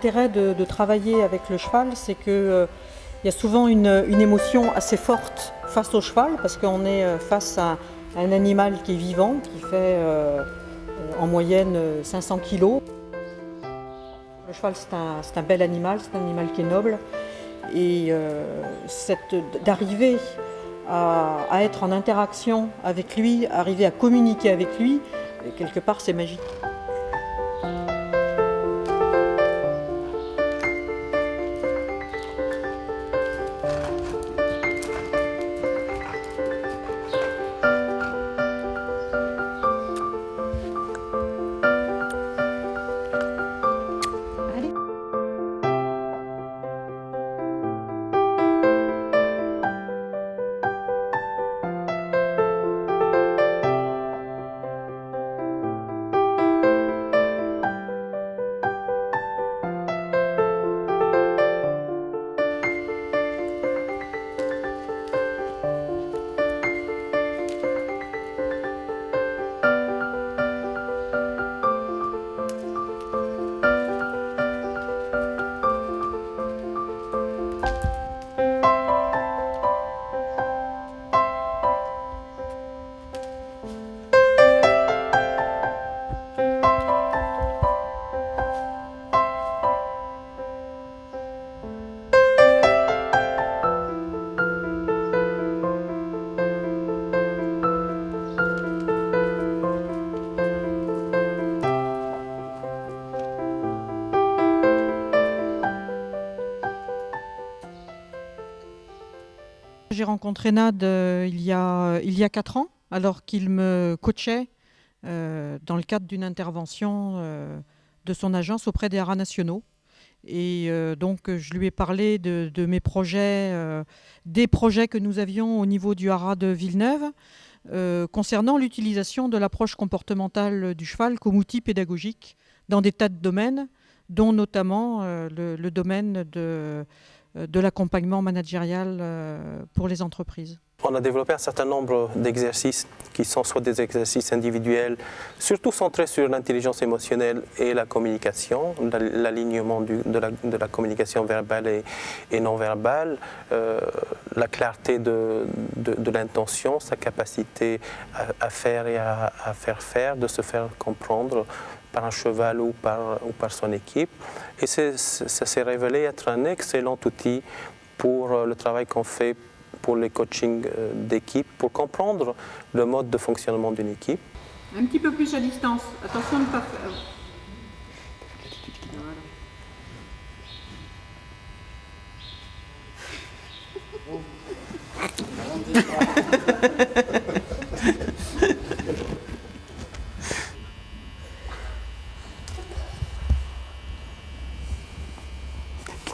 l'intérêt de travailler avec le cheval, c'est qu'il y a souvent une émotion assez forte face au cheval, parce qu'on est face à un animal qui est vivant, qui fait en moyenne 500 kg. Le cheval, c'est un bel animal, c'est un animal qui est noble. Et d'arriver à être en interaction avec lui, arriver à communiquer avec lui, quelque part, c'est magique. J'ai rencontré Nad il y a 4 ans, alors qu'il me coachait dans le cadre d'une intervention de son agence auprès des haras nationaux. Et donc je lui ai parlé de mes projets, des projets que nous avions au niveau du haras de Villeneuve, concernant l'utilisation de l'approche comportementale du cheval comme outil pédagogique dans des tas de domaines, dont notamment le domaine de l'accompagnement managérial pour les entreprises. On a développé un certain nombre d'exercices qui sont soit des exercices individuels, surtout centrés sur l'intelligence émotionnelle et la communication, l'alignement de la communication verbale et non verbale, la clarté de l'intention, sa capacité à faire et à faire faire, de se faire comprendre par un cheval ou par son équipe. Et ça s'est révélé être un excellent outil pour le travail qu'on fait pour les coachings d'équipe, pour comprendre le mode de fonctionnement d'une équipe. Un petit peu plus à distance, attention de ne pas faire...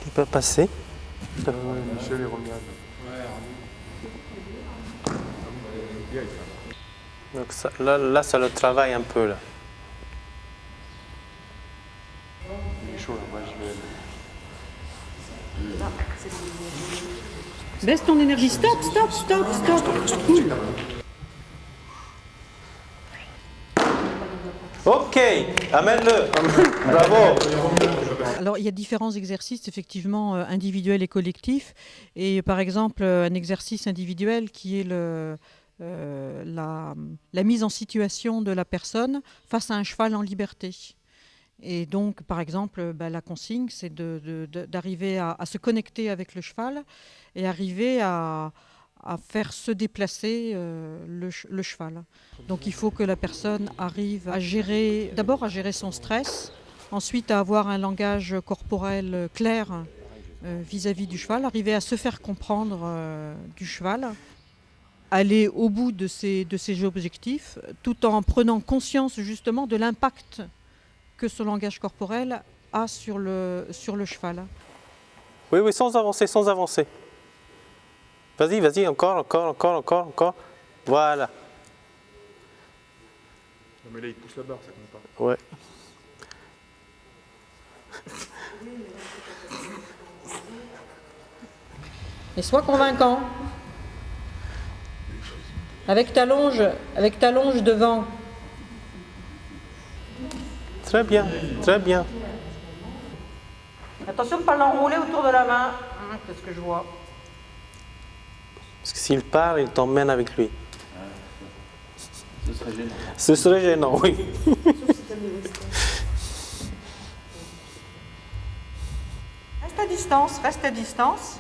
Il peut passer. Michel et Romiane. Donc ça, là, ça le travaille un peu. Là. Il est chaud là, moi je vais... Baisse ton énergie, stop. Cool. Ok, amène-le. Bravo. Alors il y a différents exercices effectivement individuels et collectifs. Et par exemple un exercice individuel qui est la mise en situation de la personne face à un cheval en liberté. Et donc par exemple la consigne c'est d'arriver à se connecter avec le cheval et arriver à faire se déplacer le cheval. Donc il faut que la personne arrive à gérer, d'abord à gérer son stress, ensuite à avoir un langage corporel clair vis-à-vis du cheval, arriver à se faire comprendre du cheval, aller au bout de ses objectifs, tout en prenant conscience justement de l'impact que ce langage corporel a sur le cheval. Oui, sans avancer. Vas-y, encore. Voilà. Non mais là il pousse la barre, ça compte pas. Ouais. Et sois convaincant. Avec ta longe devant. Très bien. Attention de ne pas l'enrouler autour de la main. Qu'est-ce que je vois? Parce que s'il part, il t'emmène avec lui. Ce serait gênant. Ce serait gênant, oui. Reste à distance, reste à distance.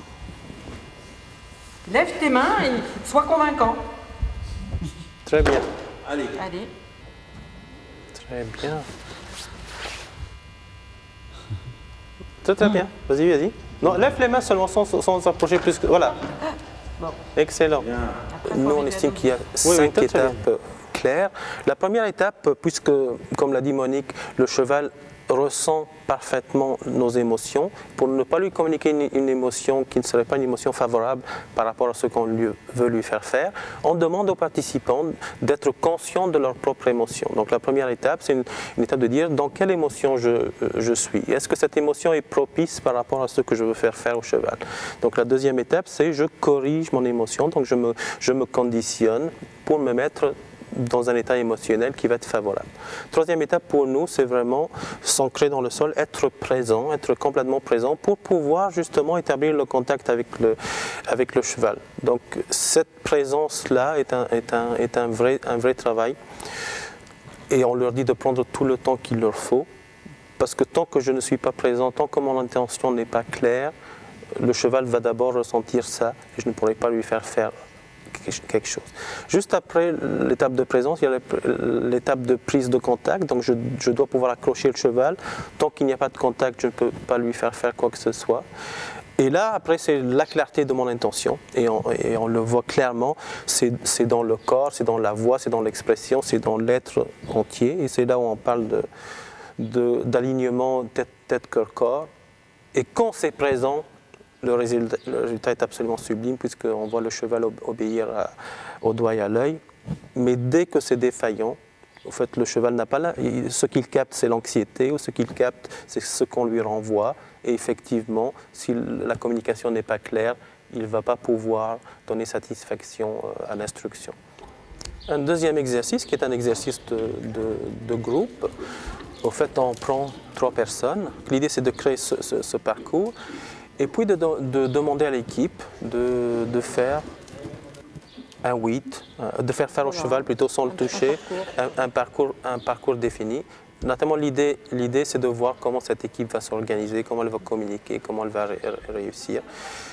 Lève tes mains et sois convaincant. Très bien. Allez. Allez. Très bien. Très bien. Vas-y, vas-y. Non, lève les mains seulement sans s'approcher plus que... Voilà. Bon. Excellent. Bien. Nous, on estime qu'il y a Oui, 5 très bien. étapes claires. La première étape, puisque, comme l'a dit Monique, le cheval ressent parfaitement nos émotions, pour ne pas lui communiquer une émotion qui ne serait pas une émotion favorable par rapport à ce qu'on veut lui faire faire, on demande aux participants d'être conscients de leur propre émotion. Donc la première étape, c'est une étape de dire dans quelle émotion je suis. Est-ce que cette émotion est propice par rapport à ce que je veux faire faire au cheval? Donc la deuxième étape, c'est je corrige mon émotion, donc je me conditionne pour me mettre dans un état émotionnel qui va être favorable. Troisième étape pour nous, c'est vraiment s'ancrer dans le sol, être présent, être complètement présent pour pouvoir justement établir le contact avec le cheval. Donc cette présence-là est un vrai travail et on leur dit de prendre tout le temps qu'il leur faut parce que tant que je ne suis pas présent, tant que mon intention n'est pas claire, le cheval va d'abord ressentir ça et je ne pourrai pas lui faire faire quelque chose. Juste après l'étape de présence, il y a l'étape de prise de contact. Donc je dois pouvoir accrocher le cheval. Tant qu'il n'y a pas de contact, je ne peux pas lui faire faire quoi que ce soit. Et là, après, c'est la clarté de mon intention. Et on le voit clairement, c'est dans le corps, c'est dans la voix, c'est dans l'expression, c'est dans l'être entier. Et c'est là où on parle d'alignement tête, cœur, corps. Et quand c'est présent, le résultat est absolument sublime puisqu'on voit le cheval obéir au doigt et à l'œil. Mais dès que c'est défaillant, en fait, le cheval n'a pas là. Ce qu'il capte, c'est l'anxiété, ou ce qu'il capte, c'est ce qu'on lui renvoie. Et effectivement, si la communication n'est pas claire, il ne va pas pouvoir donner satisfaction à l'instruction. Un deuxième exercice, qui est un exercice de groupe, au fait, on prend 3 personnes. L'idée, c'est de créer ce parcours. Et puis de demander à l'équipe de faire un 8, de faire faire au cheval plutôt sans le toucher, un parcours défini. Notamment l'idée c'est de voir comment cette équipe va s'organiser, comment elle va communiquer, comment elle va réussir.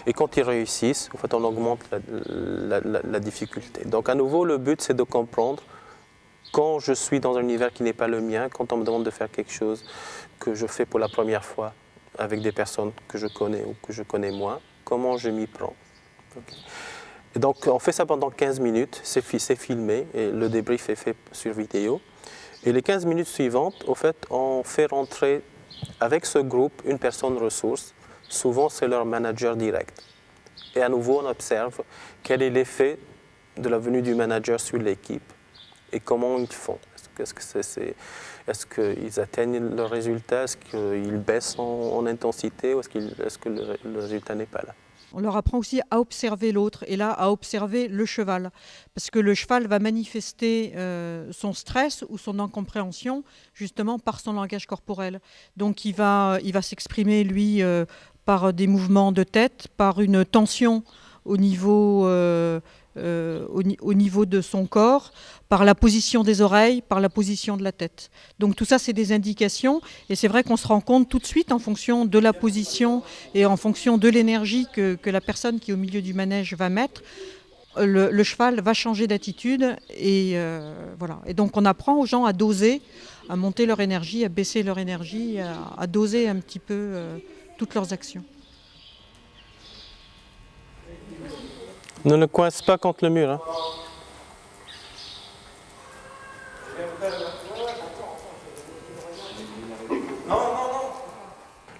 Et quand ils réussissent, en fait, on augmente la difficulté. Donc à nouveau, le but c'est de comprendre quand je suis dans un univers qui n'est pas le mien, quand on me demande de faire quelque chose que je fais pour la première fois, avec des personnes que je connais ou que je connais moins, comment je m'y prends. Okay. Et donc on fait ça pendant 15 minutes, c'est filmé et le débrief est fait sur vidéo. Et les 15 minutes suivantes, au fait, on fait rentrer avec ce groupe une personne ressource, souvent c'est leur manager direct. Et à nouveau on observe quel est l'effet de la venue du manager sur l'équipe et comment ils font. Est-ce qu'ils atteignent le résultat? Est-ce qu'ils baissent en intensité? Ou est-ce que le résultat n'est pas là? On leur apprend aussi à observer l'autre et là à observer le cheval. Parce que le cheval va manifester son stress ou son incompréhension justement par son langage corporel. Donc il va s'exprimer lui par des mouvements de tête, par une tension au niveau de son corps, par la position des oreilles, par la position de la tête. Donc tout ça, c'est des indications. Et c'est vrai qu'on se rend compte tout de suite en fonction de la position et en fonction de l'énergie que la personne qui est au milieu du manège va mettre. Le cheval va changer d'attitude et voilà. Et donc on apprend aux gens à doser, à monter leur énergie, à baisser leur énergie, à doser un petit peu toutes leurs actions. Ne le coince pas contre le mur. Hein.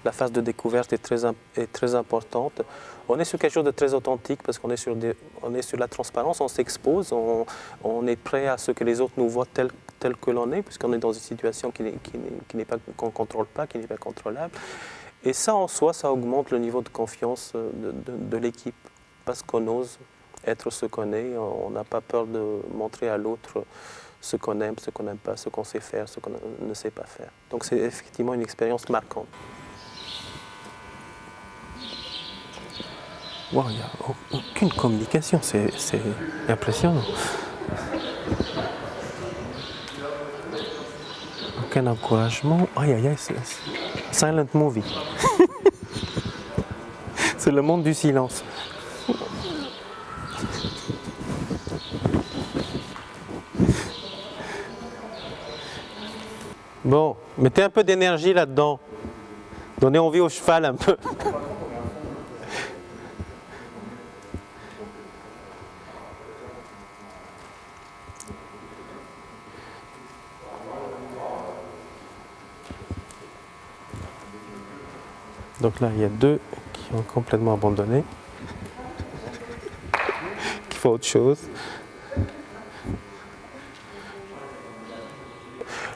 La phase de découverte est très importante. On est sur quelque chose de très authentique parce qu'on est sur la transparence, on s'expose, on est prêt à ce que les autres nous voient tel que l'on est, puisqu'on est dans une situation qu'on ne contrôle pas, qui n'est pas contrôlable. Et ça en soi, ça augmente le niveau de confiance de l'équipe. Parce qu'on ose être ce qu'on est, on n'a pas peur de montrer à l'autre ce qu'on aime, ce qu'on n'aime pas, ce qu'on sait faire, ce qu'on ne sait pas faire. Donc c'est effectivement une expérience marquante. Wow, il n'y a aucune communication, c'est impressionnant. Aucun encouragement. Aïe aïe aïe, c'est silent movie. C'est le monde du silence. Bon, mettez un peu d'énergie là-dedans. Donnez envie au cheval un peu. Donc là, il y a deux qui ont complètement abandonné, qui font autre chose.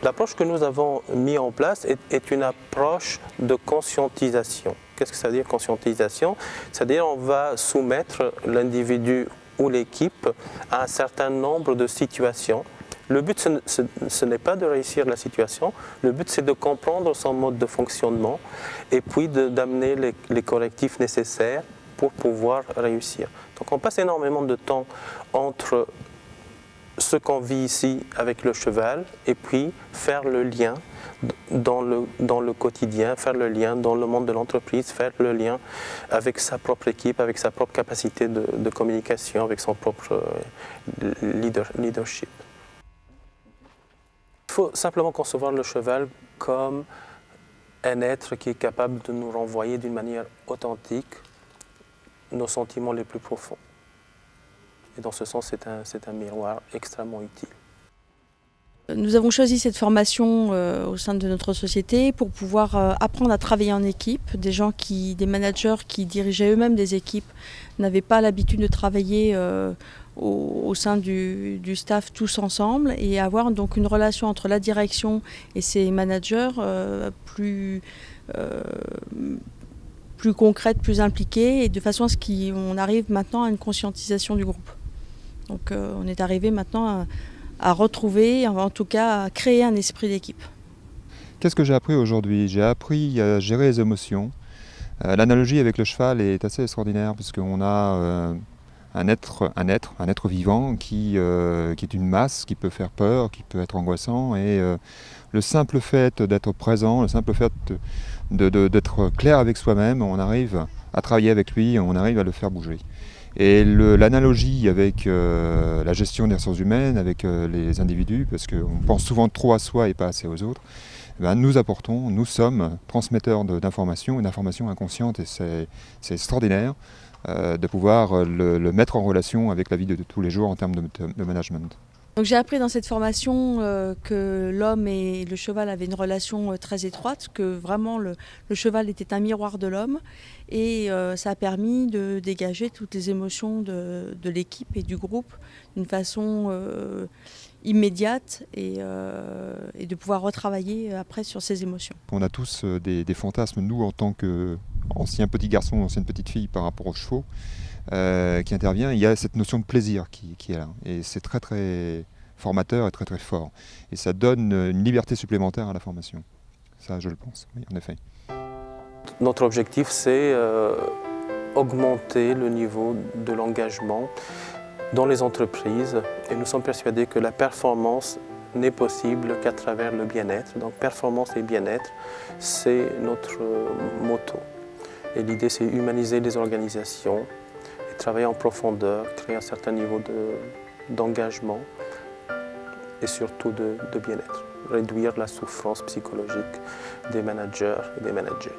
L'approche que nous avons mise en place est une approche de conscientisation. Qu'est-ce que ça veut dire conscientisation? C'est-à-dire on va soumettre l'individu ou l'équipe à un certain nombre de situations. Le but, ce n'est pas de réussir la situation, le but c'est de comprendre son mode de fonctionnement et puis d'amener les correctifs nécessaires pour pouvoir réussir. Donc on passe énormément de temps entre ce qu'on vit ici avec le cheval et puis faire le lien dans le quotidien, faire le lien dans le monde de l'entreprise, faire le lien avec sa propre équipe, avec sa propre capacité de communication, avec son propre leadership. Il faut simplement concevoir le cheval comme un être qui est capable de nous renvoyer d'une manière authentique nos sentiments les plus profonds. Et dans ce sens, c'est un miroir extrêmement utile. Nous avons choisi cette formation au sein de notre société pour pouvoir apprendre à travailler en équipe. Des managers qui dirigeaient eux-mêmes des équipes n'avaient pas l'habitude de travailler au sein du staff tous ensemble et avoir donc une relation entre la direction et ses managers plus concrète, plus impliquée et de façon à ce qu'on arrive maintenant à une conscientisation du groupe. Donc on est arrivé maintenant à retrouver, en tout cas à créer un esprit d'équipe. Qu'est-ce que j'ai appris aujourd'hui? J'ai appris à gérer les émotions. L'analogie avec le cheval est assez extraordinaire puisqu'on a un être vivant qui est une masse, qui peut faire peur, qui peut être angoissant. Et le simple fait d'être présent, le simple fait d'être clair avec soi-même, on arrive à travailler avec lui, on arrive à le faire bouger. Et l'analogie avec la gestion des ressources humaines, avec les individus, parce qu'on pense souvent trop à soi et pas assez aux autres, nous sommes transmetteurs d'informations, une information inconsciente, et c'est extraordinaire de pouvoir le mettre en relation avec la vie de tous les jours en termes de management. Donc j'ai appris dans cette formation que l'homme et le cheval avaient une relation très étroite, que vraiment le cheval était un miroir de l'homme et ça a permis de dégager toutes les émotions de l'équipe et du groupe d'une façon immédiate et de pouvoir retravailler après sur ces émotions. On a tous des fantasmes, nous en tant qu'anciens petits garçons, anciennes petites filles par rapport aux chevaux. Qui intervient, il y a cette notion de plaisir qui est là. Et c'est très très formateur et très très fort. Et ça donne une liberté supplémentaire à la formation. Ça, je le pense, oui, en effet. Notre objectif, c'est augmenter le niveau de l'engagement dans les entreprises. Et nous sommes persuadés que la performance n'est possible qu'à travers le bien-être. Donc performance et bien-être, c'est notre motto. Et l'idée, c'est humaniser les organisations, travailler en profondeur, créer un certain niveau d'engagement et surtout de bien-être. Réduire la souffrance psychologique des managers et des managers.